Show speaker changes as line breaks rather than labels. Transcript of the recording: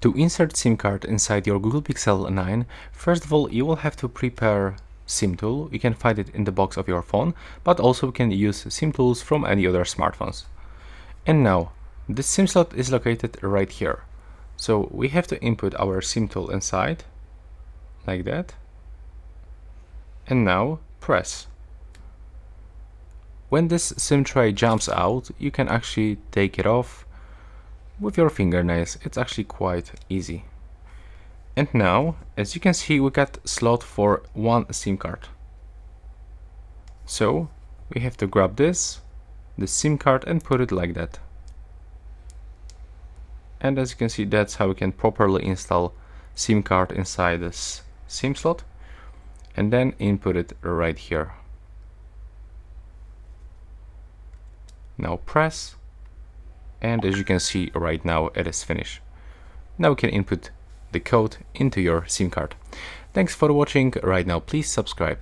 To insert SIM card inside your Google Pixel 9, first of all, you will have to prepare SIM tool. You can find it in the box of your phone, but also you can use SIM tools from any other smartphones. And now, this SIM slot is located right here. So we have to input our SIM tool inside, like that. And now press. When this SIM tray jumps out, you can actually take it off with your fingernails. It's actually quite easy. And now, as you can see, we got slot for one SIM card. So we have to grab the SIM card and put it like that. And as you can see, that's how we can properly install SIM card inside this SIM slot, and then input it right here. Now press, and as you can see right now, it is finished. Now we can input the code into your SIM card. Thanks for watching. Right now, please subscribe.